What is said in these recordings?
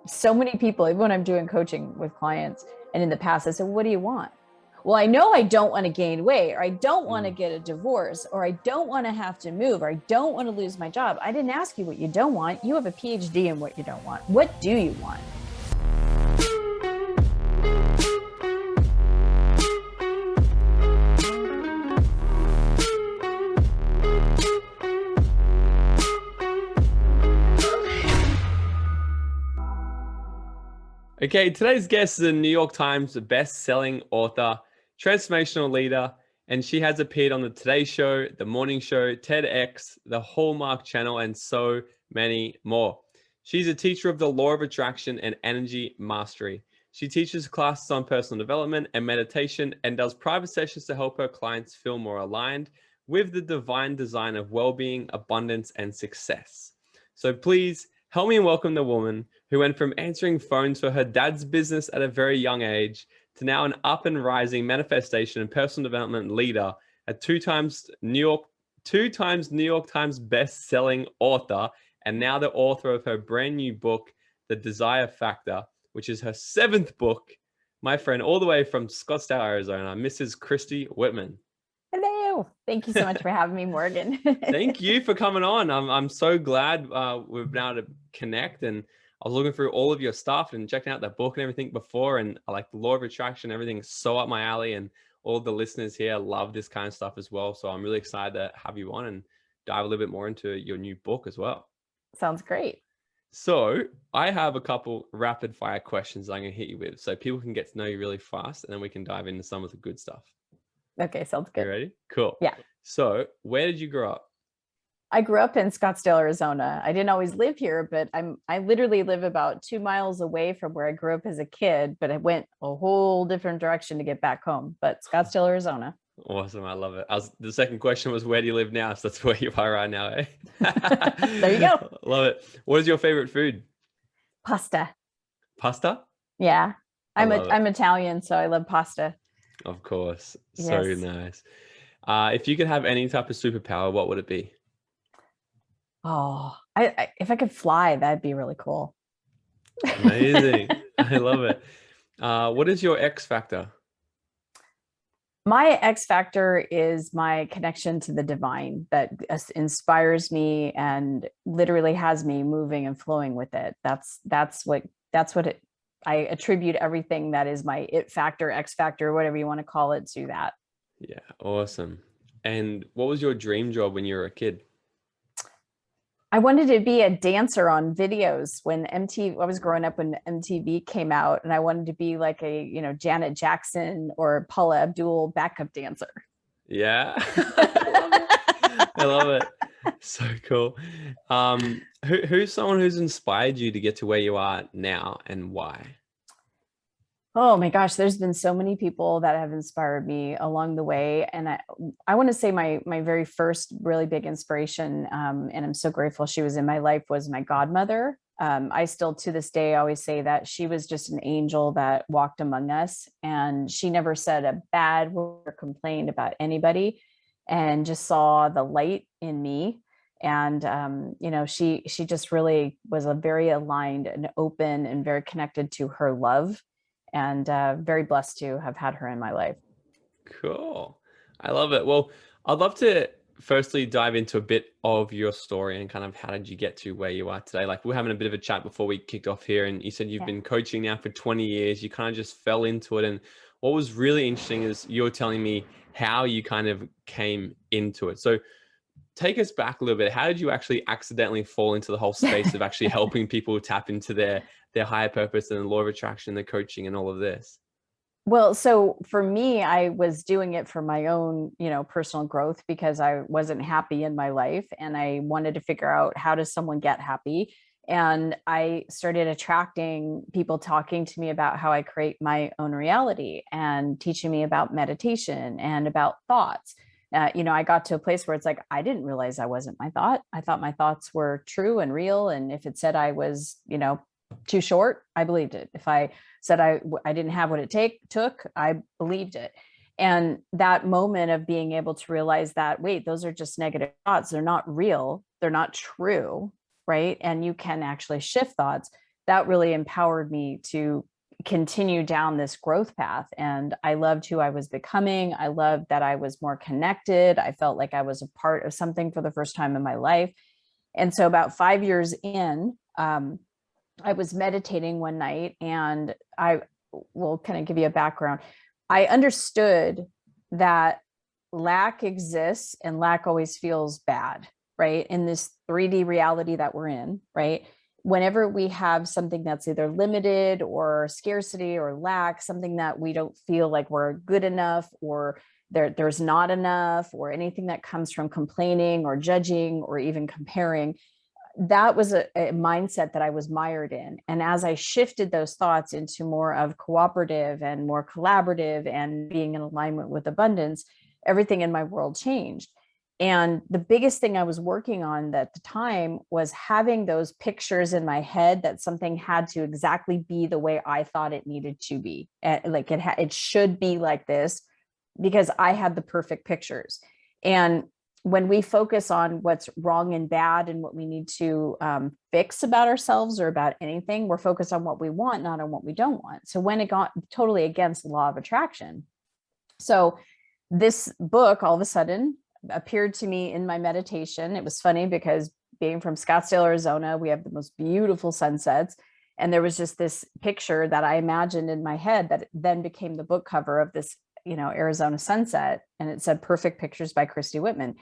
so many people, even when I'm doing coaching with clients and in the past, I said, what do you want? Well, I know I don't want to gain weight, or I don't want to get a divorce, or I don't want to have to move, or I don't want to lose my job. I didn't ask you what you don't want. You have a PhD in what you don't want. What do you want? Okay, today's guest is a New York Times best-selling author, transformational leader, and she has appeared on the Today Show, The Morning Show, TEDx, the Hallmark Channel, and so many more. She's a teacher of the law of attraction and energy mastery. She teaches classes on personal development and meditation and does private sessions to help her clients feel more aligned with the divine design of well-being, abundance, and success. So please help me welcome the woman who went from answering phones for her dad's business at a very young age to now an up and rising manifestation and personal development leader, a two times New York Times best-selling author, and now the author of her brand new book, The Desire Factor, which is her 7th book. My friend, all the way from Scottsdale, Arizona, Mrs. Christy Whitman. Hello. Thank you so much for having me, Morgan. Thank you for coming on. I'm so glad we've been able to connect, and I was looking through all of your stuff and checking out that book and everything before, and I like the law of attraction. Everything is so up my alley, and all the listeners here love this kind of stuff as well. So I'm really excited to have you on and dive a little bit more into your new book as well. Sounds great. So I have a couple rapid fire questions I'm going to hit you with so people can get to know you really fast, and then we can dive into some of the good stuff. Okay, sounds good. You ready? Cool. Yeah. So where did you grow up? I grew up in Scottsdale, Arizona. I didn't always live here, but I literally live about 2 miles away from where I grew up as a kid, but I went a whole different direction to get back home. But Scottsdale, Arizona. Awesome. I love it. The second question was, where do you live now? So that's where you are right now, eh? There you go. Love it. What is your favorite food? Pasta. Pasta? Yeah. I'm it. Italian, so I love pasta. Of course. So Yes. nice. If you could have any type of superpower, what would it be? Oh, if I could fly, that'd be really cool. Amazing. I love it. What is your X factor? My X factor is my connection to the divine that inspires me and literally has me moving and flowing with it. That's what I attribute everything that is my it factor, X factor, whatever you want to call it, to that. Yeah, awesome. And what was your dream job when you were a kid? I wanted to be a dancer on videos when I was growing up when MTV came out, and I wanted to be like a, Janet Jackson or Paula Abdul backup dancer. Yeah. I love it. So cool. Who's someone who's inspired you to get to where you are now, and why? Oh my gosh, there's been so many people that have inspired me along the way. And I want to say my very first really big inspiration, and I'm so grateful she was in my life, was my godmother. I still to this day always say that she was just an angel that walked among us, and she never said a bad word or complained about anybody, and just saw the light in me. And she just really was a very aligned and open and very connected to her love. And very blessed to have had her in my life. Cool. I love it. Well, I'd love to firstly dive into a bit of your story and kind of how did you get to where you are today? Like, we're having a bit of a chat before we kicked off here, and you said you've been coaching now for 20 years. You kind of just fell into it. And what was really interesting is you're telling me how you kind of came into it. So take us back a little bit. How did you actually accidentally fall into the whole space of actually helping people tap into their higher purpose and the law of attraction, the coaching and all of this? Well, so for me, I was doing it for my own, personal growth, because I wasn't happy in my life and I wanted to figure out, how does someone get happy? And I started attracting people talking to me about how I create my own reality and teaching me about meditation and about thoughts. I got to a place where it's like, I didn't realize I wasn't my thought. I thought my thoughts were true and real. And if it said I was, too short, I believed it. If I said I didn't have what it took, I believed it. And that moment of being able to realize that, wait, those are just negative thoughts. They're not real. They're not true. Right. And you can actually shift thoughts. that really empowered me to continue down this growth path. And I loved who I was becoming. I loved that I was more connected. I felt like I was a part of something for the first time in my life. And so about 5 years in, I was meditating one night, and I will kind of give you a background. I understood that lack exists and lack always feels bad, right? In this 3D reality that we're in, right? Whenever we have something that's either limited or scarcity or lack, something that we don't feel like we're good enough, or there's not enough, or anything that comes from complaining or judging or even comparing, that was a mindset that I was mired in. And as I shifted those thoughts into more of cooperative and more collaborative and being in alignment with abundance, everything in my world changed. And the biggest thing I was working on at the time was having those pictures in my head that something had to exactly be the way I thought it needed to be. Like it should be like this, because I had the perfect pictures. And when we focus on what's wrong and bad and what we need to fix about ourselves or about anything, we're focused on what we want, not on what we don't want. So when it got totally against the law of attraction. So this book all of a sudden appeared to me in my meditation. It was funny because being from Scottsdale, Arizona, we have the most beautiful sunsets. And there was just this picture that I imagined in my head that then became the book cover of this, Arizona sunset. And it said Perfect Pictures by Christy Whitman.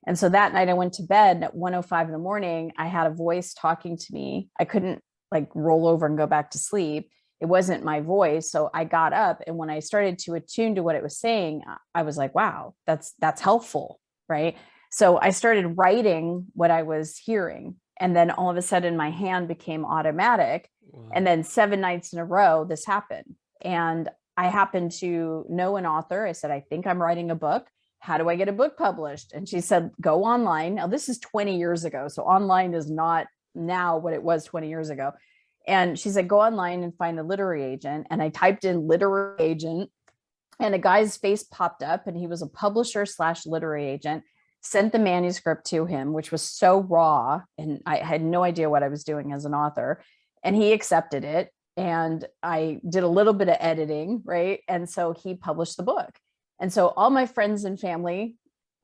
And so that night I went to bed, and at 1:05 in the morning, I had a voice talking to me. I couldn't like roll over and go back to sleep. It wasn't my voice. So I got up, and when I started to attune to what it was saying, I was like, wow, that's helpful. Right. So I started writing what I was hearing. And then all of a sudden my hand became automatic. Wow. And then 7 nights in a row, this happened. And I happened to know an author. I said, I think I'm writing a book. How do I get a book published? And she said, go online. Now, this is 20 years ago. So online is not now what it was 20 years ago. And she said, go online and find a literary agent. And I typed in literary agent, and a guy's face popped up, and he was a publisher / literary agent, sent the manuscript to him, which was so raw. And I had no idea what I was doing as an author. And he accepted it. And I did a little bit of editing, right? And so he published the book. And so all my friends and family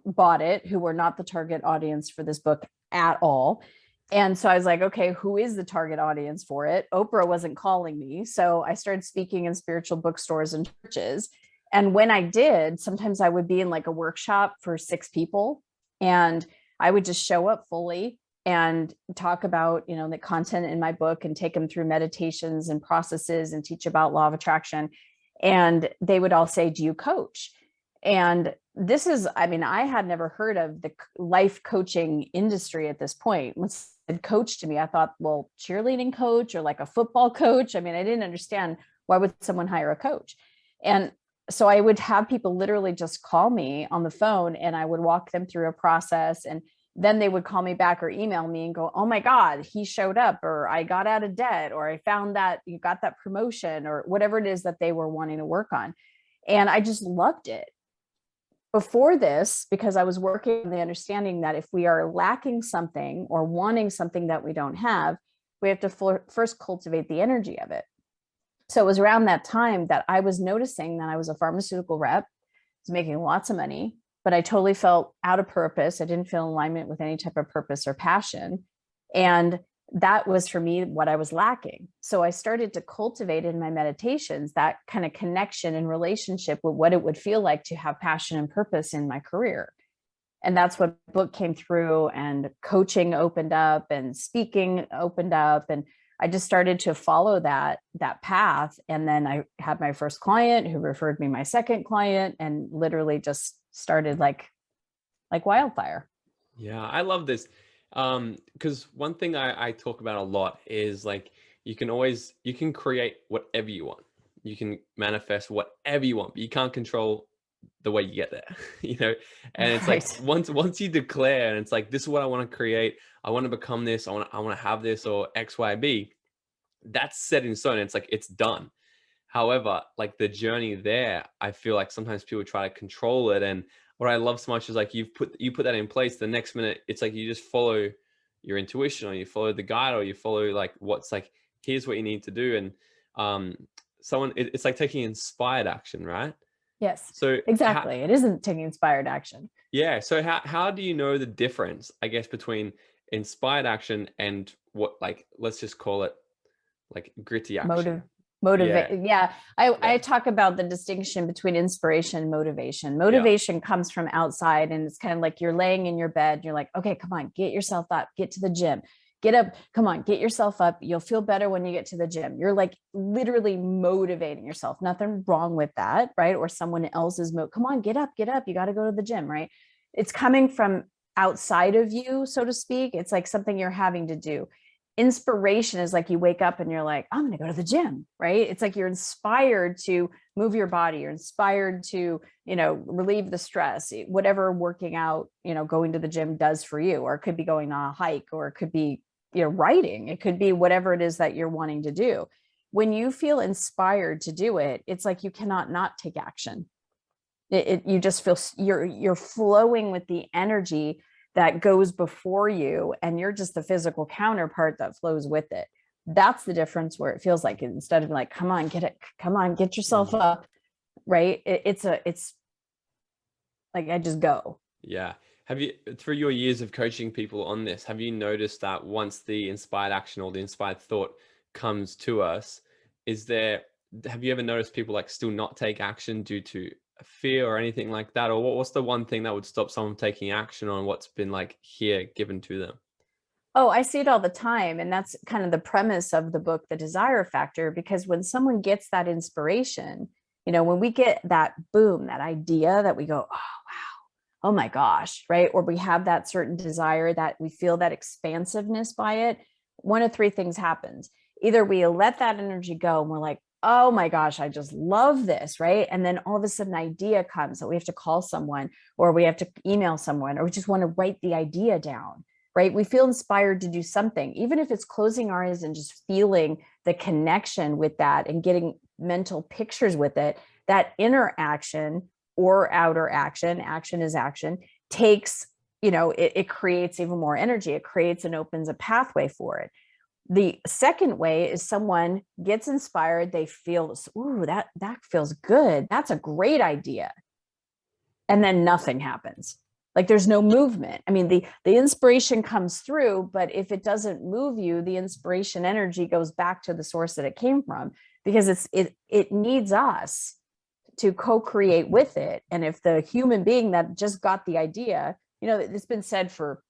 bought it, who were not the target audience for this book at all. And so I was like, okay, who is the target audience for it? Oprah wasn't calling me. So I started speaking in spiritual bookstores and churches. And when I did, sometimes I would be in like a workshop for 6 people, and I would just show up fully and talk about, the content in my book and take them through meditations and processes and teach about law of attraction. And they would all say, do you coach? And this is, I had never heard of the life coaching industry at this point. When said coach to me, I thought, well, cheerleading coach or like a football coach. I didn't understand, why would someone hire a coach? And so I would have people literally just call me on the phone, and I would walk them through a process. And then they would call me back or email me and go, oh my God, he showed up, or I got out of debt, or I found that you got that promotion, or whatever it is that they were wanting to work on. And I just loved it. Before this, because I was working on the understanding that if we are lacking something or wanting something that we don't have, we have to first cultivate the energy of it. So it was around that time that I was noticing that I was a pharmaceutical rep, was making lots of money, but I totally felt out of purpose. I didn't feel in alignment with any type of purpose or passion. And that was for me what I was lacking. So I started to cultivate in my meditations that kind of connection and relationship with what it would feel like to have passion and purpose in my career. And that's what book came through, and coaching opened up, and speaking opened up. And I just started to follow that path. And then I had my first client who referred me my second client, and literally just started like wildfire. Yeah, I love this. Because one thing I talk about a lot is like, you can create whatever you want. You can manifest whatever you want, but you can't control the way you get there, and it's Right. like, once you declare, and it's like, this is what I want to create. I want to become this. I want to have this, or X, Y, B. That's set in stone. It's like, it's done. However, like the journey there, I feel like sometimes people try to control it. And what I love so much is like, you put that in place. The next minute, it's like you just follow your intuition, or you follow the guide, or you follow like what's like here's what you need to do. And it's like taking inspired action, right? Yes, So exactly. It isn't taking inspired action. yeah. So how do you know the difference, I guess, between inspired action and what, like, let's just call it like gritty Motive action? Yeah. motivate Yeah, I Yeah. talk about the distinction between inspiration and motivation. Yeah. Motivation comes from outside, and it's kind of like you're laying in your bed, you're like, okay, come on, get yourself up, get to the gym, get up, come on, get yourself up, you'll feel better when you get to the gym. You're like literally motivating yourself. Nothing wrong with that, right? Or someone else's come on, get up, you got to go to the gym, right? It's coming from outside of you, so to speak. It's like something you're having to do. Inspiration is like you wake up and you're like, I'm going to go to the gym, right? It's like you're inspired to move your body. You're inspired to, relieve the stress, whatever working out, going to the gym does for you. Or it could be going on a hike, or it could be, writing. It could be whatever it is that you're wanting to do. When you feel inspired to do it, it's like you cannot not take action. You just feel you're flowing with the energy that goes before you, and you're just the physical counterpart that flows with it. That's the difference, where it feels like, instead of like, come on, get yourself up, right? It's like, I just go. Yeah. Have you, through your years of coaching people on this, have you noticed that once the inspired action or the inspired thought comes to us, have you ever noticed people like still not take action due to fear or anything like that? Or what's the one thing that would stop someone taking action on what's been like here given to them? Oh, I see it all the time. And that's kind of the premise of the book, The Desire Factor, because when someone gets that inspiration, when we get that boom, that idea that we go, oh, wow, oh my gosh, right? Or we have that certain desire, that we feel that expansiveness by it, one of three things happens. Either we let that energy go and we're like, oh my gosh, I just love this, right? And then all of a sudden, an idea comes that we have to call someone, or we have to email someone, or we just want to write the idea down, right? We feel inspired to do something, even if it's closing our eyes and just feeling the connection with that and getting mental pictures with it. That inner action or outer action, action is action, takes, it creates even more energy. It creates and opens a pathway for it. The second way is someone gets inspired. They feel, ooh, that feels good. That's a great idea. And then nothing happens. Like, there's no movement. I mean, the inspiration comes through, but if it doesn't move you, the inspiration energy goes back to the source that it came from, because it needs us to co-create with it. And if the human being that just got the idea, it's been said for,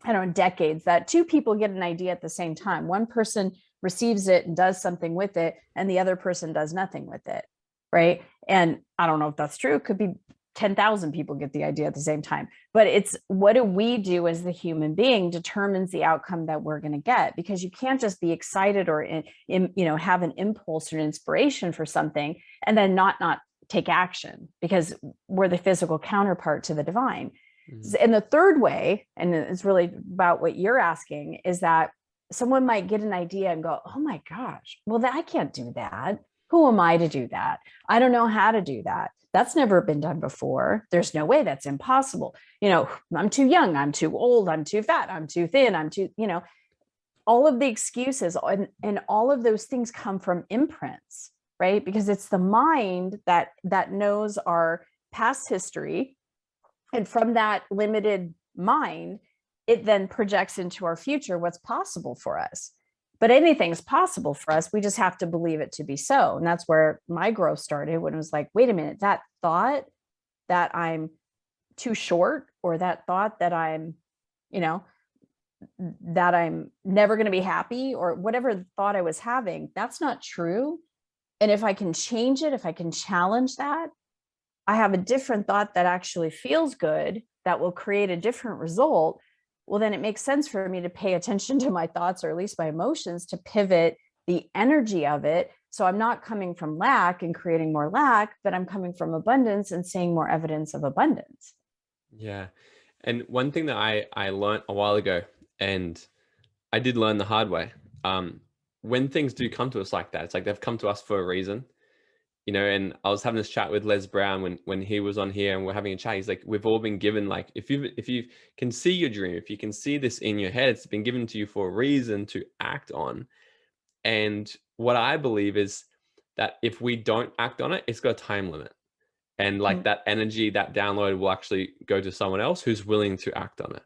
I don't know, decades, that two people get an idea at the same time. One person receives it and does something with it, and the other person does nothing with it, right? And I don't know if that's true. It could be 10,000 people get the idea at the same time. But it's, what do we do as the human being determines the outcome that we're going to get, because you can't just be excited or have an impulse or an inspiration for something and then not take action, because we're the physical counterpart to the divine. Mm-hmm. And the third way, and it's really about what you're asking, is that someone might get an idea and go, oh my gosh, well, I can't do that. Who am I to do that? I don't know how to do that. That's never been done before. There's no way, that's impossible. I'm too young, I'm too old, I'm too fat, I'm too thin, I'm too, all of the excuses, and all of those things come from imprints, right? Because it's the mind that knows our past history. And from that limited mind, it then projects into our future what's possible for us. But anything's possible for us. We just have to believe it to be so. And that's where my growth started, when it was like, wait a minute, that thought that I'm too short, or that thought that I'm, that I'm never going to be happy, or whatever thought I was having, that's not true. And if I can change it, if I can challenge that, I have a different thought that actually feels good, that will create a different result. Well, then it makes sense for me to pay attention to my thoughts, or at least my emotions, to pivot the energy of it. So I'm not coming from lack and creating more lack, but I'm coming from abundance and seeing more evidence of abundance. Yeah. And one thing that I learned a while ago, and I did learn the hard way, when things do come to us like that, it's like they've come to us for a reason. And I was having this chat with Les Brown when he was on here, and we're having a chat. He's like, we've all been given, like, if you can see your dream, if you can see this in your head, it's been given to you for a reason to act on. And what I believe is that if we don't act on it, it's got a time limit. And like that energy, that download will actually go to someone else who's willing to act on it.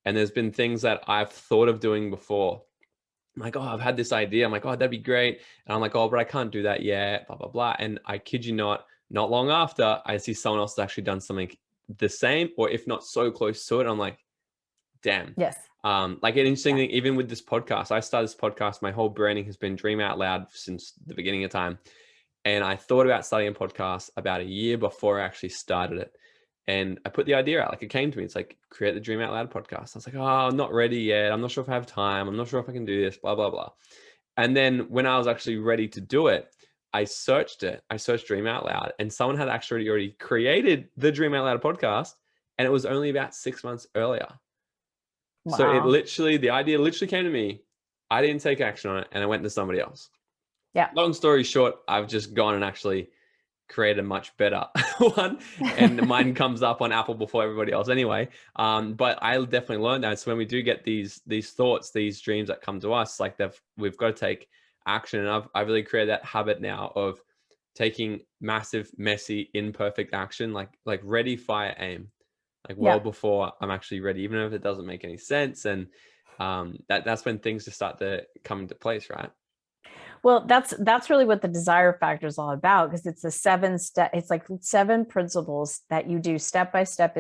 And there's been things that I've thought of doing before. I'm like, oh, I've had this idea. I'm like, oh, that'd be great. And I'm like, oh, but I can't do that yet, blah, blah, blah. And I kid you not long after, I see someone else has actually done something the same, or if not so close to it. I'm like, damn. Yes. Like an interesting thing, even with this podcast, I started this podcast, my whole branding has been Dream Out Loud since the beginning of time. And I thought about starting a podcast about a year before I actually started it. And I put the idea out, like it came to me. It's like, create the Dream Out Loud podcast. I was like, oh, I'm not ready yet. I'm not sure if I have time. I'm not sure if I can do this, blah, blah, blah. And then when I was actually ready to do it, I searched it. I searched Dream Out Loud, and someone had actually already created the Dream Out Loud podcast. And it was only about 6 months earlier. Wow. So the idea literally came to me. I didn't take action on it, and I went to somebody else. Yeah. Long story short, I've just gone and actually create a much better one, and mine comes up on Apple before everybody else anyway. But I definitely learned that. So when we do get these thoughts, these dreams that come to us, like we've got to take action. And I've really created that habit now of taking massive, messy, imperfect action, like ready, fire, aim, like well before I'm actually ready, even if it doesn't make any sense. And that's when things just start to come into place, right? Well, that's really what the desire factor is all about, because it's it's like 7 principles that you do step by step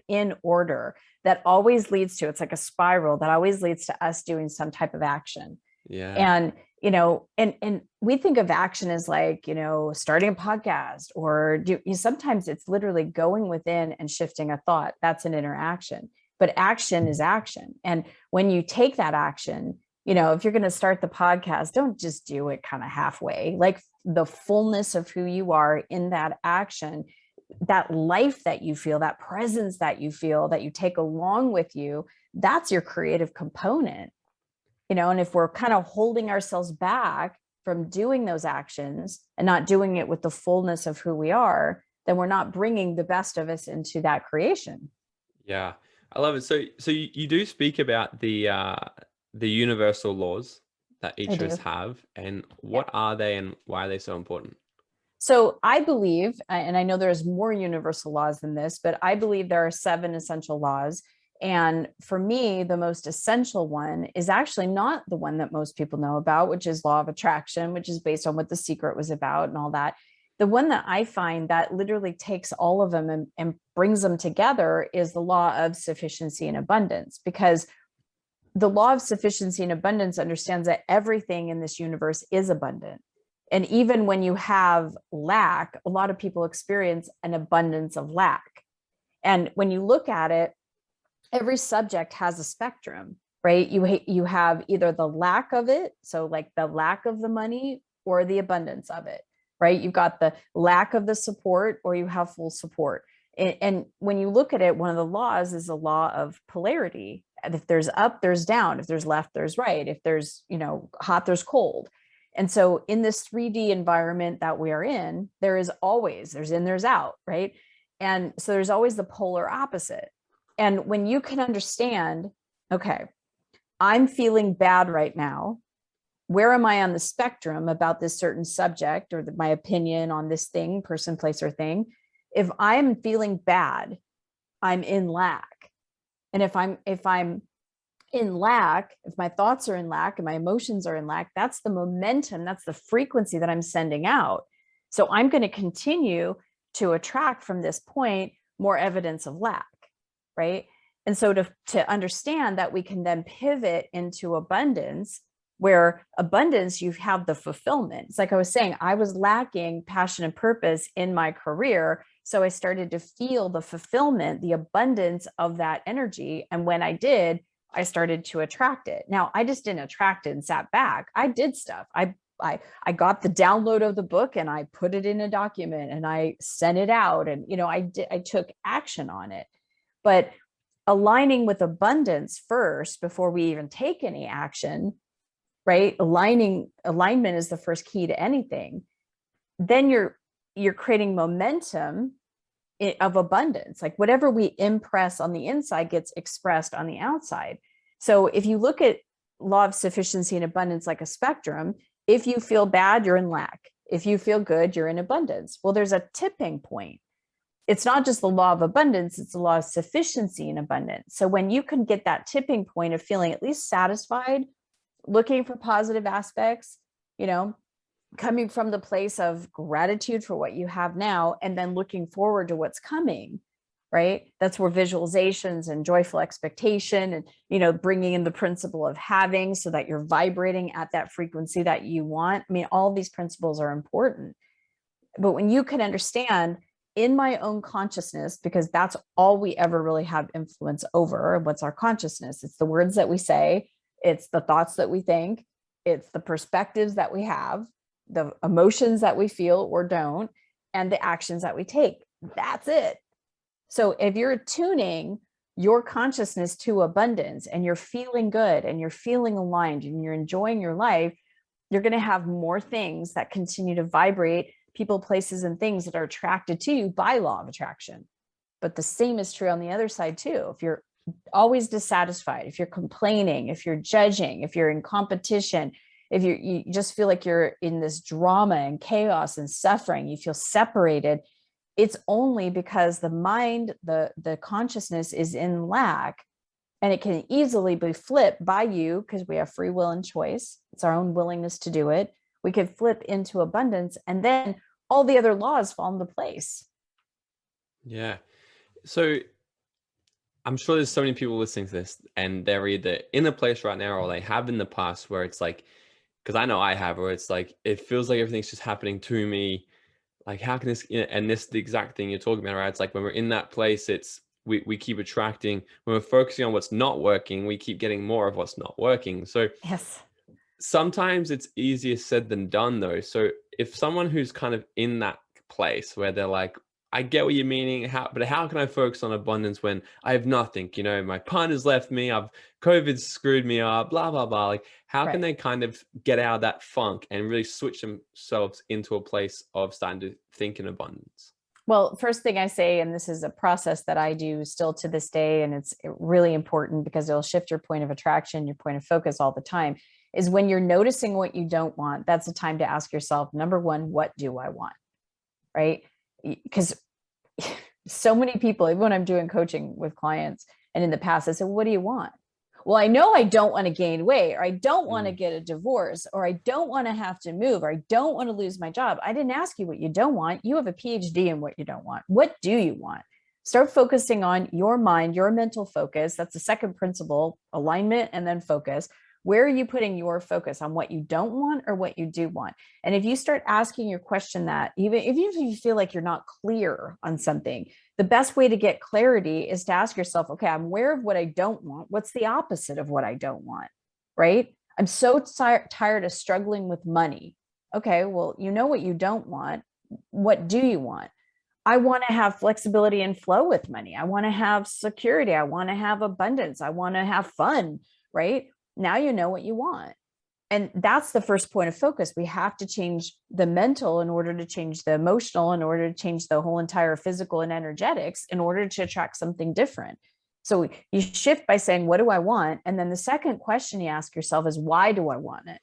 in order that always leads to, it's like a spiral that always leads to us doing some type of action. Yeah. And, and we think of action as like, starting a podcast, or sometimes it's literally going within and shifting a thought. That's an interaction, but action is action. And when you take that action, if you're going to start the podcast, don't just do it kind of halfway. Like the fullness of who you are in that action, that life that you feel, that presence that you feel, that you take along with you, that's your creative component. And if we're kind of holding ourselves back from doing those actions and not doing it with the fullness of who we are, then we're not bringing the best of us into that creation. Yeah, I love it. So you do speak about the universal laws that each of us have, and what are they and why are they so important? So I believe, and I know there's more universal laws than this, but I believe there are 7 essential laws. And for me, the most essential one is actually not the one that most people know about, which is law of attraction, which is based on what The Secret was about and all that. The one that I find that literally takes all of them and brings them together is the law of sufficiency and abundance, because the law of sufficiency and abundance understands that everything in this universe is abundant. And even when you have lack, a lot of people experience an abundance of lack. And when you look at it, every subject has a spectrum, right? You have either the lack of it, so like the lack of the money, or the abundance of it, right? You've got the lack of the support, or you have full support. And when you look at it, one of the laws is the law of polarity. If there's up, there's down. If there's left, there's right. If there's, hot, there's cold. And so in this 3D environment that we are in, there's in, there's out, right? And so there's always the polar opposite. And when you can understand, okay, I'm feeling bad right now. Where am I on the spectrum about this certain subject, or my opinion on this thing, person, place, or thing? If I'm feeling bad, I'm in lack. And if I'm in lack, if my thoughts are in lack and my emotions are in lack, that's the momentum, that's the frequency that I'm sending out. So I'm going to continue to attract from this point more evidence of lack, right? And so to understand that we can then pivot into abundance, where abundance, you have the fulfillment. It's like I was saying, I was lacking passion and purpose in my career. So I started to feel the fulfillment, the abundance of that energy. And when I did, I started to attract it. Now, I just didn't attract it and sat back. I did stuff. I got the download of the book and I put it in a document and I sent it out. And, I took action on it. But aligning with abundance first before we even take any action, right? Alignment is the first key to anything. Then you're creating momentum of abundance. Like whatever we impress on the inside gets expressed on the outside. So if you look at law of sufficiency and abundance like a spectrum. If you feel bad, you're in lack. If you feel good, you're in abundance. Well, there's a tipping point. It's not just the law of abundance, it's the law of sufficiency and abundance. So when you can get that tipping point of feeling at least satisfied, looking for positive aspects, you know, coming from the place of gratitude for what you have now, and then looking forward to what's coming, right? That's where visualizations and joyful expectation and, you know, bringing in the principle of having, so that you're vibrating at that frequency that you want. I mean, all these principles are important. But when you can understand in my own consciousness, because that's all we ever really have influence over, what's our consciousness? It's the words that we say, it's the thoughts that we think, it's the perspectives that we have, the emotions that we feel or don't, and the actions that we take. That's it. So if you're tuning your consciousness to abundance and you're feeling good and you're feeling aligned and you're enjoying your life, you're going to have more things that continue to vibrate, people, places, and things that are attracted to you by law of attraction. But the same is true on the other side too. If you're always dissatisfied, if you're complaining, if you're judging, if you're in competition, if you just feel like you're in this drama and chaos and suffering, you feel separated, it's only because the mind, the consciousness is in lack, and it can easily be flipped by you because we have free will and choice. It's our own willingness to do it. We could flip into abundance, and then all the other laws fall into place. Yeah. So I'm sure there's so many people listening to this and they're either in a place right now or they have in the past where it's like, because I know I have, where it's like, it feels like everything's just happening to me. Like, how can this, and this is the exact thing you're talking about, right? It's like when we're in that place, it's, we keep attracting, when we're focusing on what's not working, we keep getting more of what's not working. So yes, sometimes it's easier said than done though. So if someone who's kind of in that place where they're like, I get what you're meaning, but how can I focus on abundance when I have nothing? You know, my partner's left me, COVID's screwed me up, blah, blah, blah. Like, how can they kind of get out of that funk and really switch themselves into a place of starting to think in abundance? Well, first thing I say, and this is a process that I do still to this day, and it's really important because it'll shift your point of attraction, your point of focus all the time, is when you're noticing what you don't want, that's the time to ask yourself, number one, what do I want? Right? Because so many people, even when I'm doing coaching with clients and in the past, I said, what do you want? Well, I know I don't want to gain weight, or I don't want to get a divorce, or I don't want to have to move, or I don't want to lose my job. I didn't ask you what you don't want. You have a PhD in what you don't want. What do you want? Start focusing on your mind, your mental focus. That's the second principle, alignment and then focus. Where are you putting your focus, on what you don't want or what you do want? And if you start asking your question that, even if you feel like you're not clear on something, the best way to get clarity is to ask yourself, okay, I'm aware of what I don't want. What's the opposite of what I don't want? Right? I'm so tired of struggling with money. Okay, well, you know what you don't want. What do you want? I want to have flexibility and flow with money. I want to have security. I want to have abundance. I want to have fun, right? Now you know what you want. And that's the first point of focus. We have to change the mental in order to change the emotional, in order to change the whole entire physical and energetics, in order to attract something different. So you shift by saying, what do I want? And then the second question you ask yourself is, why do I want it?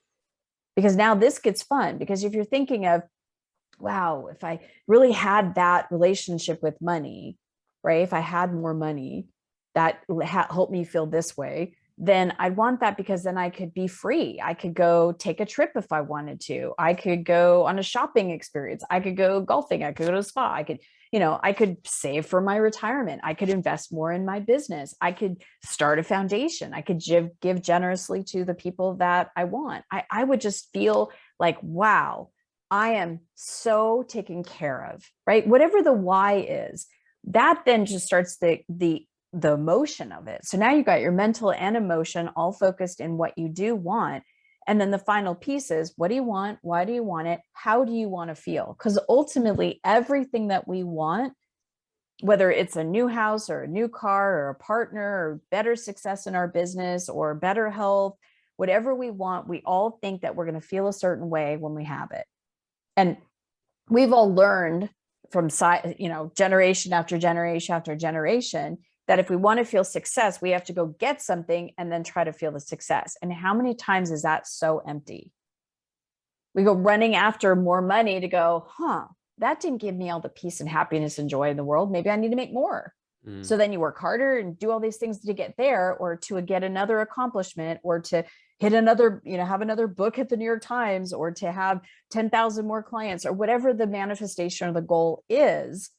Because now this gets fun. Because if you're thinking of, wow, if I really had that relationship with money, right? If I had more money, that helped me feel this way, then I'd want that, because then I could be free. I could go take a trip if I wanted to. I could go on a shopping experience. I could go golfing. I could go to a spa. I could, I could save for my retirement. I could invest more in my business. I could start a foundation. I could give generously to the people that I want. I would just feel like, wow, I am so taken care of, right? Whatever the why is, that then just starts the emotion of it. So now you got your mental and emotion all focused in what you do want. And then the final piece is, what do you want? Why do you want it? How do you want to feel? Because ultimately everything that we want, whether it's a new house or a new car or a partner or better success in our business or better health, whatever we want, we all think that we're going to feel a certain way when we have it. And we've all learned from, generation after generation after generation, that if we want to feel success, we have to go get something and then try to feel the success. And how many times is that so empty? We go running after more money to go, that didn't give me all the peace and happiness and joy in the world. Maybe I need to make more. So then you work harder and do all these things to get there, or to get another accomplishment, or to hit another, have another book at the New York Times, or to have 10,000 more clients, or whatever the manifestation or the goal is.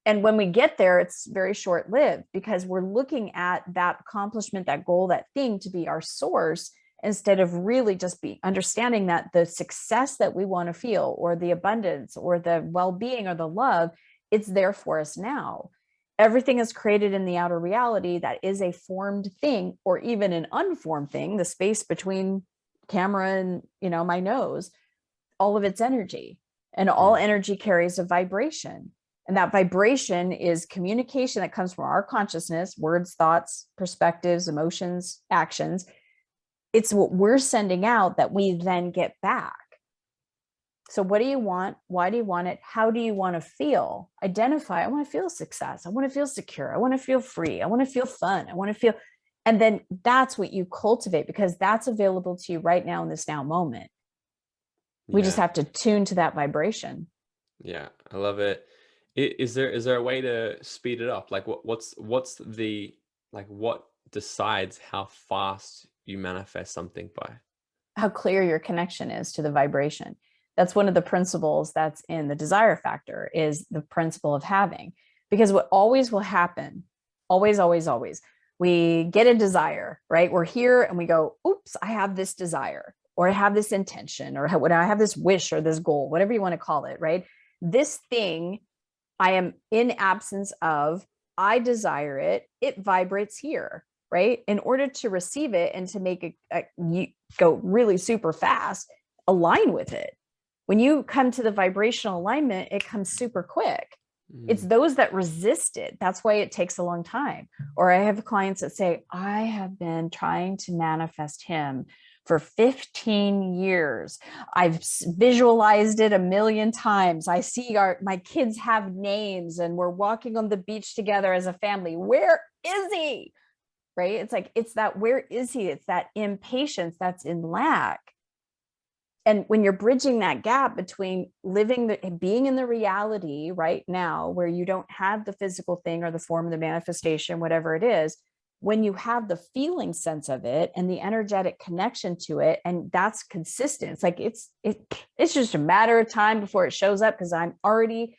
And when we get there, it's very short lived, because we're looking at that accomplishment, that goal, that thing to be our source, instead of really just be understanding that the success that we want to feel, or the abundance, or the well-being, or the love, it's there for us now. Everything is created in the outer reality that is a formed thing, or even an unformed thing, the space between camera and, my nose, all of its energy, and all energy carries a vibration. And that vibration is communication that comes from our consciousness, words, thoughts, perspectives, emotions, actions. It's what we're sending out that we then get back. So what do you want? Why do you want it? How do you want to feel? Identify. I want to feel success. I want to feel secure. I want to feel free. I want to feel fun. I want to feel, and then that's what you cultivate, because that's available to you right now in this now moment. We just have to tune to that vibration. Yeah, I love it. Is there a way to speed it up? Like what's the, like, what decides how fast you manifest something by? How clear your connection is to the vibration. That's one of the principles that's in the desire factor, is the principle of having. Because what always will happen, always, we get a desire, right? We're here and we go, oops, I have this desire, or I have this intention, or I have this wish, or this goal, whatever you want to call it, right? This thing I am in absence of, I desire it, it vibrates here, right? In order to receive it and to make it go really super fast, align with it. When you come to the vibrational alignment, it comes super quick. It's those that resist it. That's why it takes a long time. Or I have clients that say, I have been trying to manifest him for 15 years. I've visualized it a million times. I see my kids have names and we're walking on the beach together as a family. Where is he? Right? It's like, it's that, where is he? It's that impatience that's in lack. And when you're bridging that gap between being in the reality right now, where you don't have the physical thing or the form of the manifestation, whatever it is, when you have the feeling sense of it and the energetic connection to it, and that's consistent, it's like it's just a matter of time before it shows up, because I'm already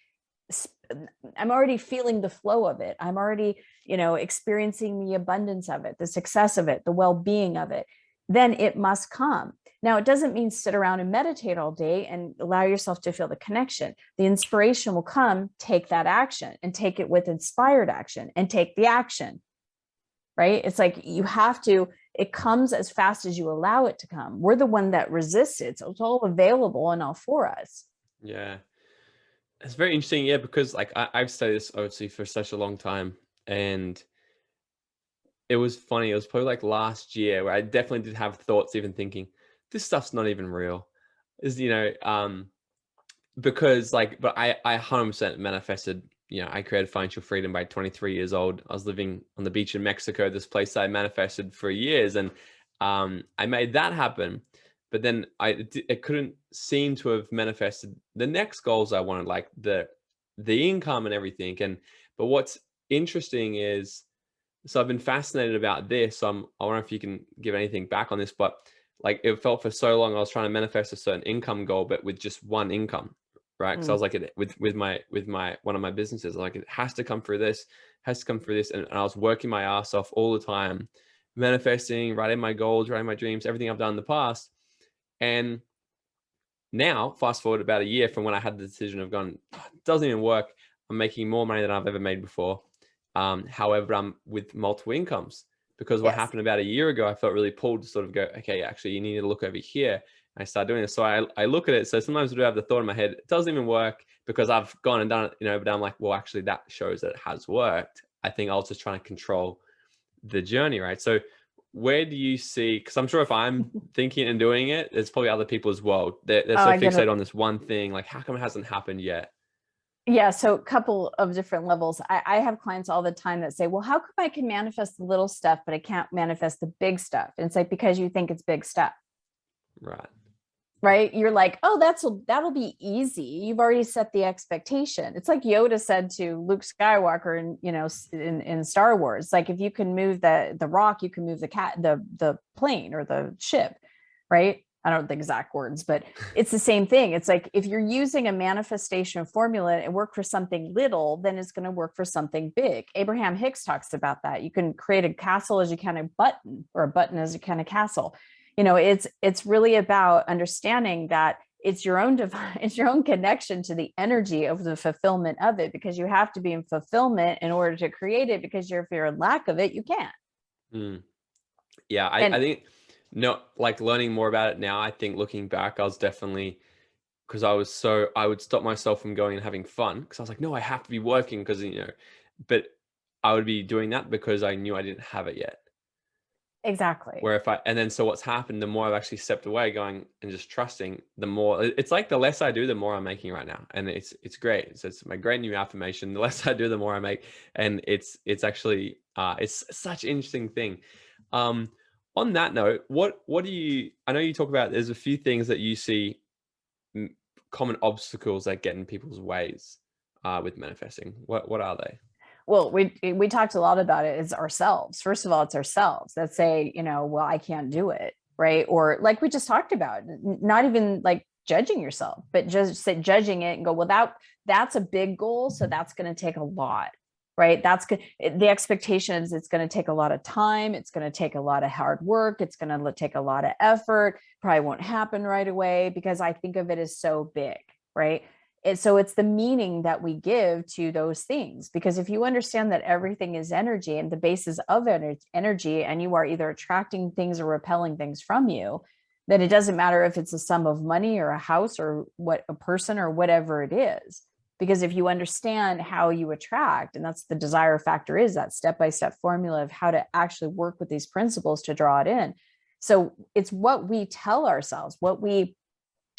feeling the flow of it. I'm already, experiencing the abundance of it, the success of it, the well-being of it. Then it must come. Now, it doesn't mean sit around and meditate all day and allow yourself to feel the connection. The inspiration will come, take that action, and take it with inspired action, and take the action, right? It's like you have to, it comes as fast as you allow it to come. We're the one that resists it. So it's all available and all for us. Yeah. It's very interesting. Yeah, because like I've studied this obviously for such a long time, and it was funny. It was probably like last year where I definitely did have thoughts, even thinking this stuff's not even real. Is because like, but I 100% manifested. I created financial freedom by 23 years old. I was living on the beach in Mexico, this place I manifested for years, and I made that happen. But then it couldn't seem to have manifested the next goals I wanted, like the income and everything. But what's interesting is, so I've been fascinated about this. So I wonder if you can give anything back on this, but like it felt for so long I was trying to manifest a certain income goal, but with just one income, right? So I was like, with my one of my businesses, like, it has to come through this, and I was working my ass off all the time, manifesting, writing my goals, writing my dreams, everything I've done in the past. And now, fast forward about a year from when I had the decision of going, it doesn't even work. I'm making more money than I've ever made before. However, I'm with multiple incomes, because what happened about a year ago, I felt really pulled to sort of go, okay, actually, you need to look over here. And I started doing this. So I look at it. So sometimes I do have the thought in my head, it doesn't even work, because I've gone and done it, but I'm like, well, actually, that shows that it has worked. I think I was just trying to control the journey, right? So where do you see, because I'm sure if I'm thinking and doing it, there's probably other people as well. They're so fixated on this one thing, like, how come it hasn't happened yet? Yeah, so a couple of different levels. I have clients all the time that say, well, how come I can manifest the little stuff, but I can't manifest the big stuff? And it's like, because you think it's big stuff, Right. right? You're like, oh, that'll be easy. You've already set the expectation. It's like Yoda said to Luke Skywalker in, in Star Wars, like, if you can move the rock, you can move the plane or the ship, right? I don't know the exact words, but it's the same thing. It's like, if you're using a manifestation formula and work for something little, then it's going to work for something big. Abraham Hicks talks about that. You can create a castle as you can a button, or a button as you can a castle. It's really about understanding that it's your own divine, it's your own connection to the energy of the fulfillment of it, because you have to be in fulfillment in order to create it, because if you're in lack of it, you can't. Mm. Yeah, I And think, no, like learning more about it now, I think looking back, I was definitely, because I would stop myself from going and having fun, because I was like, no, I have to be working, because, but I would be doing that because I knew I didn't have it yet. exactly. Where and then so what's happened, the more I've actually stepped away going and just trusting, the more, it's like the less I do, the more I'm making right now. And it's great. So it's my great new affirmation. The less I do, the more I make. And it's actually, it's such an interesting thing. On that note, what do you, I know you talk about, there's a few things that you see, common obstacles that get in people's ways with manifesting. What are they? Well, we talked a lot about it. It's ourselves. First of all, it's ourselves that say, well, I can't do it, right? Or like we just talked about, not even like judging yourself, but just judging it and go, well, that's a big goal, so that's going to take a lot, right? That's good. The expectation is it's going to take a lot of time. It's going to take a lot of hard work. It's going to take a lot of effort. Probably won't happen right away, because I think of it as so big, right? So it's the meaning that we give to those things, because if you understand that everything is energy and the basis of energy, and you are either attracting things or repelling things from you, then it doesn't matter if it's a sum of money or a house or what a person or whatever it is. Because if you understand how you attract, and that's the desire factor, is that step-by-step formula of how to actually work with these principles to draw it in. So it's what we tell ourselves, what we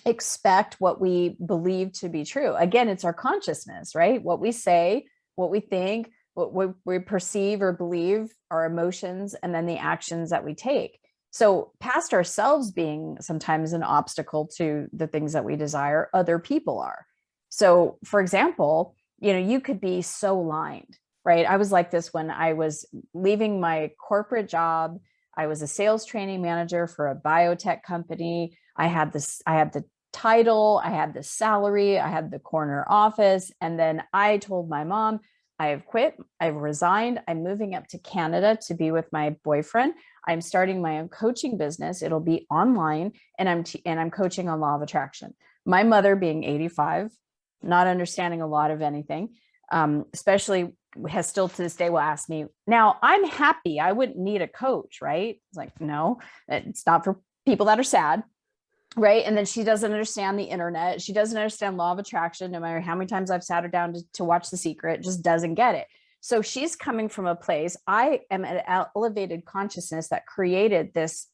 expect, what we believe to be true. Again, it's our consciousness, right? What we say, what we think, what we perceive or believe, our emotions, and then the actions that we take. So past ourselves being sometimes an obstacle to the things that we desire, other people are. So for example, you could be so aligned, right? I was like this when I was leaving my corporate job. I was a sales training manager for a biotech company. I had the title, I had the salary, I had the corner office. And then I told my mom, I have quit, I've resigned, I'm moving up to Canada to be with my boyfriend. I'm starting my own coaching business. It'll be online, and I'm coaching on law of attraction. My mother, being 85, not understanding a lot of anything, especially has still to this day will ask me, now I'm happy, I wouldn't need a coach, right? It's like, no, it's not for people that are sad. Right. And then she doesn't understand the internet. She doesn't understand law of attraction. No matter how many times I've sat her down to watch The Secret, just doesn't get it. So she's coming from a place, I am an elevated consciousness that created this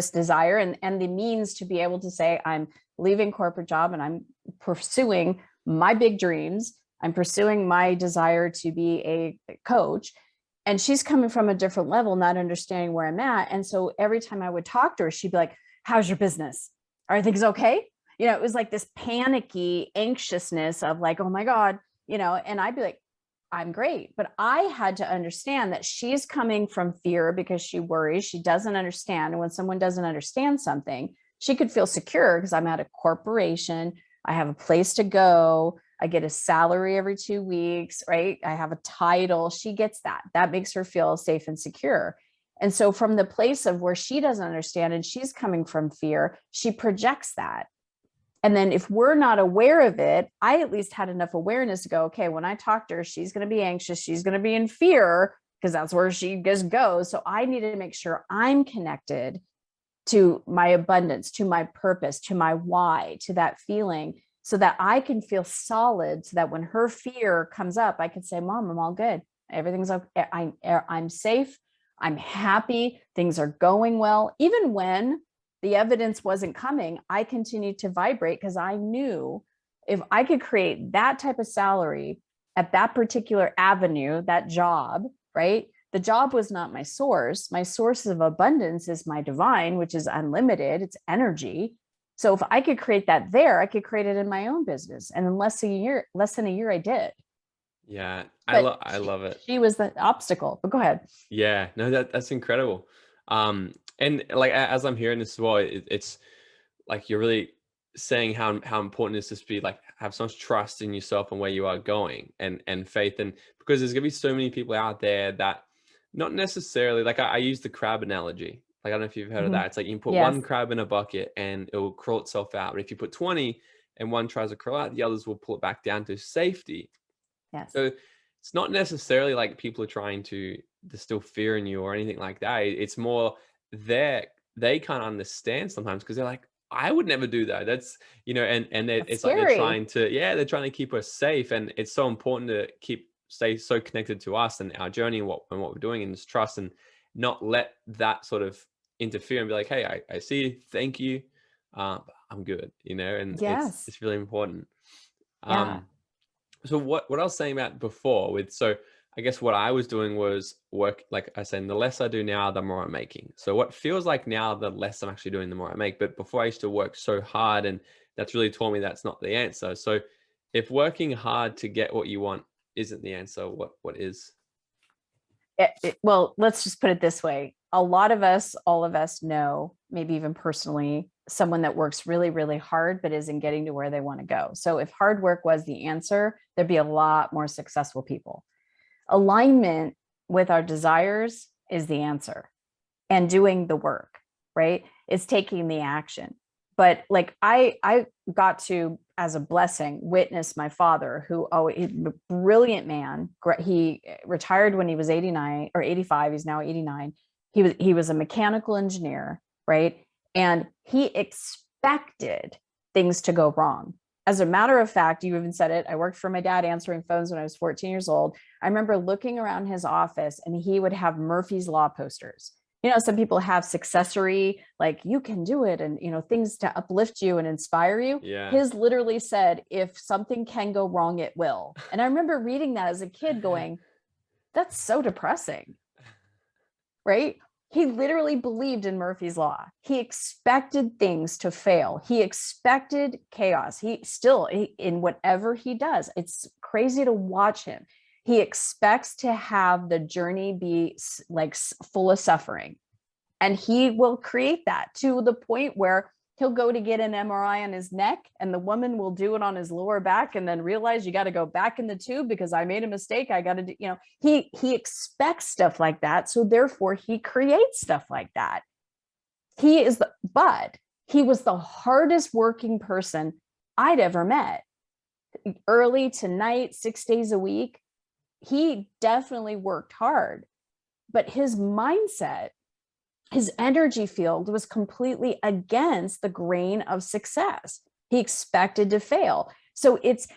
desire and the means to be able to say, I'm leaving corporate job and I'm pursuing my big dreams. I'm pursuing my desire to be a coach. And she's coming from a different level, not understanding where I'm at. And so every time I would talk to her, she'd be like, how's your business? Are things okay? It was like this panicky anxiousness of like, oh my God, and I'd be like, I'm great. But I had to understand that she's coming from fear because she worries, she doesn't understand. And when someone doesn't understand something, she could feel secure because I'm at a corporation. I have a place to go. I get a salary every 2 weeks, right? I have a title. She gets that. That makes her feel safe and secure. And so from the place of where she doesn't understand and she's coming from fear, she projects that. And then if we're not aware of it, I at least had enough awareness to go, okay, when I talk to her, she's going to be anxious. She's going to be in fear because that's where she just goes. So I need to make sure I'm connected to my abundance, to my purpose, to my why, to that feeling, so that I can feel solid, so that when her fear comes up, I can say, Mom, I'm all good. Everything's okay. I'm safe. I'm happy. Things are going well. Even when the evidence wasn't coming, I continued to vibrate because I knew If I could create that type of salary at that particular avenue, that job, right? The job was not my source. My source of abundance is my divine, which is unlimited. It's energy. So if I could create that there, I could create it in my own business. And in less than a year, I did. Yeah, But I love it. she was the obstacle. But go ahead. Yeah, no, that's incredible. And like as I'm hearing this as well, it's like you're really saying how important it is to be like have so much trust in yourself and where you are going, and faith. And because there's gonna be so many people out there that not necessarily like I use the crab analogy. Like I don't know if you've heard of Mhm. that. It's like you can put Yes. one crab in a bucket and it will crawl itself out. But if you put 20 and one tries to crawl out, the others will pull it back down to safety. Yes. So it's not necessarily like people are trying to distill fear in you or anything like that. It's more they can't understand sometimes because they're like, I would never do that. That's and That's it's like they're scary. trying to they're trying to keep us safe, and it's so important to stay so connected to us and our journey and what we're doing, and just trust and not let that sort of interfere and be like, hey, I see you, thank you, but I'm good, and Yes. it's really important. Yeah. So what I was saying about before so I guess what I was doing was work, like I said, the less I do now, the more I'm making. So what feels like now, the less I'm actually doing, the more I make. But before I used to work so hard, and that's really taught me that's not the answer. So if working hard to get what you want isn't the answer, what is? Well, let's just put it this way. A lot of us, all of us know, maybe even personally, someone that works really, really hard, but isn't getting to where they want to go. So if hard work was the answer, there'd be a lot more successful people. Alignment with our desires is the answer, and doing the work, right? It's taking the action. But like I got to, as a blessing, witness my father, who a brilliant man. He retired when he was 89 or 85. He's now 89. He was a mechanical engineer, right? And he expected things to go wrong. As a matter of fact, you even said it. I worked for my dad answering phones when I was 14 years old. I remember looking around his office and he would have Murphy's Law posters. Some people have successory, like you can do it, and things to uplift you and inspire you. Yeah. His literally said, if something can go wrong, it will. And I remember reading that as a kid going, that's so depressing, right? He literally believed in Murphy's Law. He expected things to fail. He expected chaos. In whatever he does, it's crazy to watch him. He expects to have the journey be like full of suffering. And he will create that to the point where he'll go to get an MRI on his neck and the woman will do it on his lower back and then realize you got to go back in the tube because I made a mistake. I got to do, he expects stuff like that. So therefore he creates stuff like that. But he was the hardest working person I'd ever met. Early to night, 6 days a week. He definitely worked hard, but his mindset, his energy field was completely against the grain of success. He expected to fail. So it's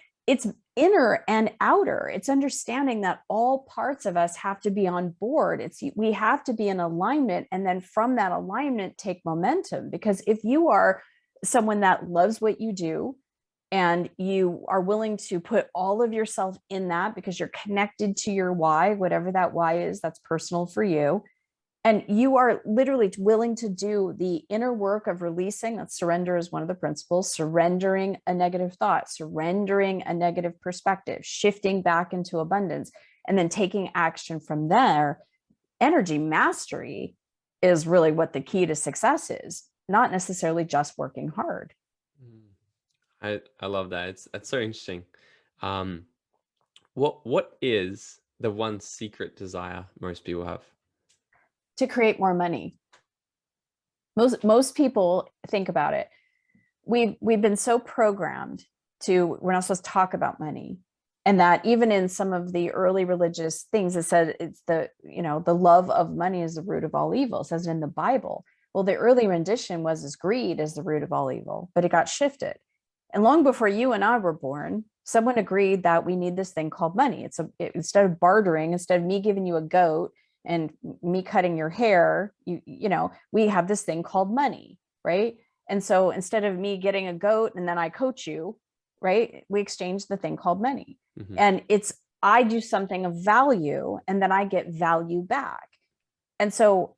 inner and outer. It's understanding that all parts of us have to be on board. We have to be in alignment, and then from that alignment take momentum. Because if you are someone that loves what you do, and you are willing to put all of yourself in that because you're connected to your why, whatever that why is, that's personal for you. And you are literally willing to do the inner work of releasing. That surrender is one of the principles, surrendering a negative thought, surrendering a negative perspective, shifting back into abundance, and then taking action from there. Energy mastery is really what the key to success is, not necessarily just working hard. I love that. That's so interesting. What is the one secret desire most people have? To create more money. Most people think about it. We've been so programmed to, we're not supposed to talk about money. And that even in some of the early religious things, it said it's the love of money is the root of all evil. It says it in the Bible. Well, the early rendition was as greed is the root of all evil, but it got shifted. And long before you and I were born, someone agreed that we need this thing called money. Instead of bartering, instead of me giving you a goat and me cutting your hair, we have this thing called money, right? And so instead of me getting a goat and then I coach you, right? We exchange the thing called money. Mm-hmm. And I do something of value and then I get value back. And so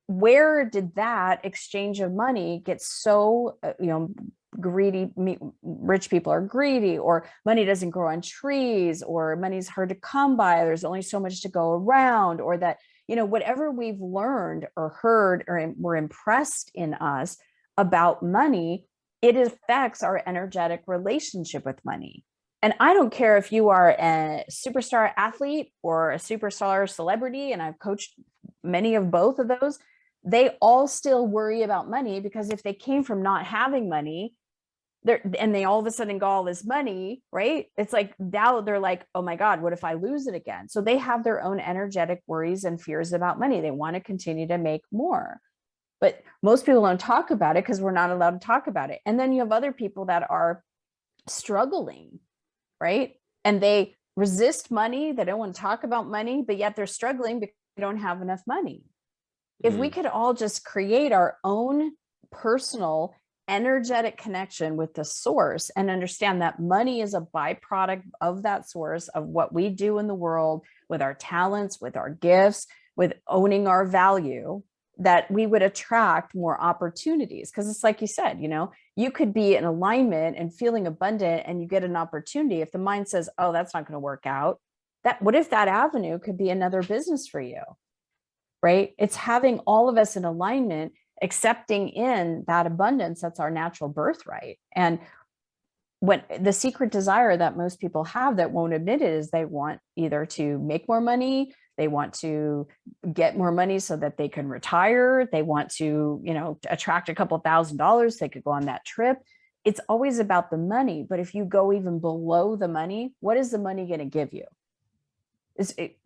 where did that exchange of money get so, greedy? Rich people are greedy, or money doesn't grow on trees, or money's hard to come by. There's only so much to go around, or that, whatever we've learned or heard or were impressed in us about money, it affects our energetic relationship with money. And I don't care if you are a superstar athlete or a superstar celebrity, and I've coached many of both of those. They all still worry about money, because if they came from not having money, and they all of a sudden got all this money, right? It's like now they're like, oh my God, what if I lose it again? So they have their own energetic worries and fears about money. They want to continue to make more. But most people don't talk about it because we're not allowed to talk about it. And then you have other people that are struggling, right? And they resist money. They don't want to talk about money, but yet they're struggling because they don't have enough money. If we could all just create our own personal energetic connection with the source and understand that money is a byproduct of that source, of what we do in the world with our talents, with our gifts, with owning our value, that we would attract more opportunities. Because it's like you said, you could be in alignment and feeling abundant, and you get an opportunity. If the mind says, oh, that's not going to work out, what if that avenue could be another business for you? Right? It's having all of us in alignment, accepting in that abundance. That's our natural birthright. And when the secret desire that most people have that won't admit it is they want either to make more money, they want to get more money so that they can retire, they want to, attract a couple $1,000s, they could go on that trip. It's always about the money. But if you go even below the money, what is the money going to give you?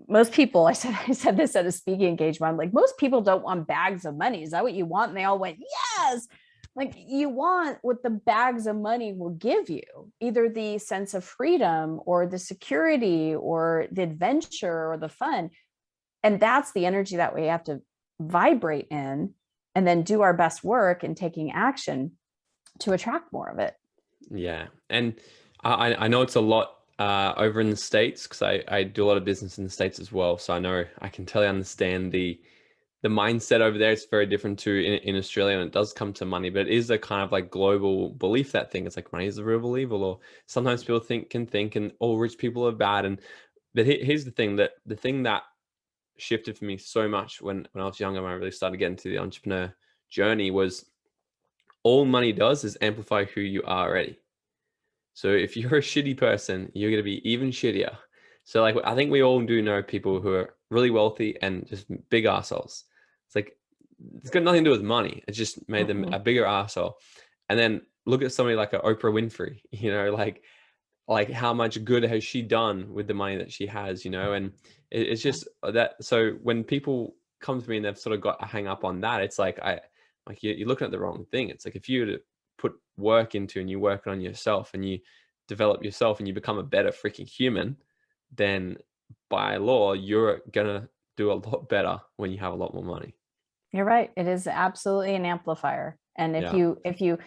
Most people, I said this at a speaking engagement, I'm like, most people don't want bags of money. Is that what you want? And they all went, yes. Like, you want what the bags of money will give you, either the sense of freedom or the security or the adventure or the fun. And that's the energy that we have to vibrate in, and then do our best work in taking action to attract more of it. Yeah. And I know it's a lot over in the States, because I do a lot of business in the States as well. So I can totally understand the mindset over there. It's very different to in Australia, and it does come to money, but it is a kind of like global belief, that thing. It's like money is the real evil, or sometimes people can think, and all rich people are bad. But here's the thing that shifted for me so much when I was younger, when I really started getting to the entrepreneur journey, was all money does is amplify who you are already. So if you're a shitty person, you're going to be even shittier. So like, I think we all do know people who are really wealthy and just big assholes. It's like, it's got nothing to do with money. It just made them a bigger asshole. And then look at somebody like a Oprah Winfrey, like how much good has she done with the money that she has, and it's just that. So when people come to me and they've sort of got a hang up on that, it's like, you're looking at the wrong thing. It's like, if you were to put work into, and you work on yourself, and you develop yourself, and you become a better freaking human, then by law, you're gonna do a lot better when you have a lot more money. You're right. It is absolutely an amplifier. And if you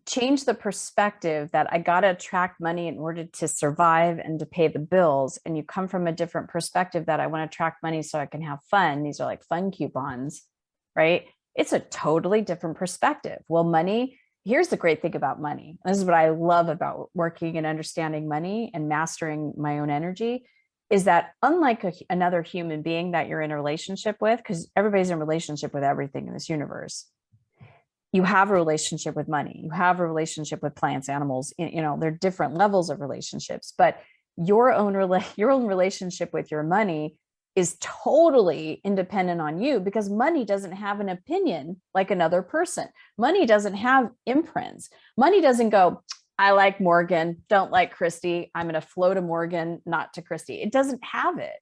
change the perspective that I got to attract money in order to survive and to pay the bills, and you come from a different perspective that I want to attract money so I can have fun. These are like fun coupons, right? It's a totally different perspective. Well, money, here's the great thing about money. This is what I love about working and understanding money and mastering my own energy, is that unlike another human being that you're in a relationship with, because everybody's in a relationship with everything in this universe, you have a relationship with money, you have a relationship with plants, animals, they're different levels of relationships, but your own relationship with your money is totally independent on you, because money doesn't have an opinion like another person. Money doesn't have imprints. Money doesn't go, I like Morgan, don't like Christy, I'm going to flow to Morgan, not to Christy. It doesn't have it.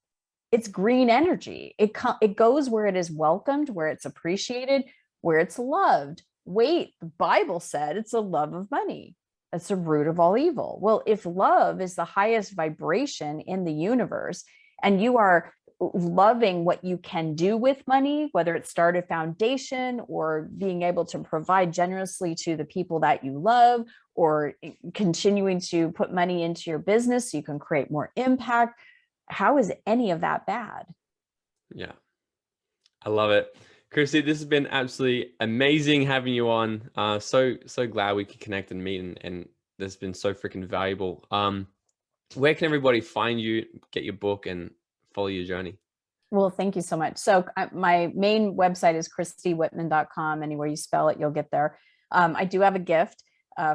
It's green energy. It goes where it is welcomed, where it's appreciated, where it's loved. Wait, the Bible said it's the love of money. That's the root of all evil. Well, if love is the highest vibration in the universe, and you are loving what you can do with money, whether it's start a foundation or being able to provide generously to the people that you love, or continuing to put money into your business so you can create more impact. How is any of that bad? Yeah, I love it. Christy, this has been absolutely amazing having you on. So glad we could connect and meet, and this has been so freaking valuable. Where can everybody find you, get your book, and follow your journey? Well, thank you so much. So my main website is christywhitman.com. Anywhere you spell it, you'll get there. I do have a gift.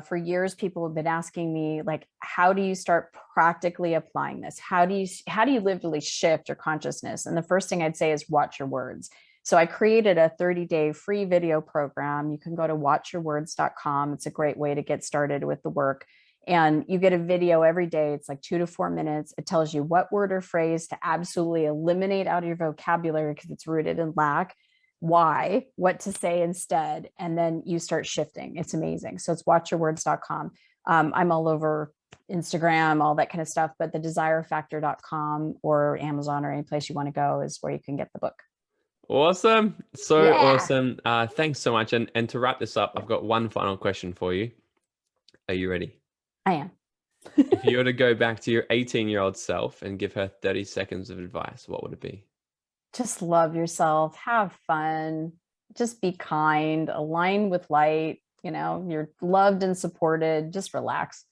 For years, people have been asking me, like, how do you start practically applying this? How do you literally shift your consciousness? And the first thing I'd say is watch your words. So I created a 30-day free video program. You can go to watchyourwords.com. It's a great way to get started with the work. And you get a video every day. It's like 2 to 4 minutes. It tells you what word or phrase to absolutely eliminate out of your vocabulary because it's rooted in lack, why, what to say instead, and then you start shifting. It's amazing. So it's watchyourwords.com. I'm all over Instagram, all that kind of stuff, but the desirefactor.com or Amazon or any place you want to go is where you can get the book. Awesome. So Yeah. awesome. Thanks so much. And to wrap this up, I've got one final question for you. Are you ready? I am. If you were to go back to your 18-year-old self and give her 30 seconds of advice, what would it be? Just love yourself, have fun, just be kind, align with light, you're loved and supported, just relax.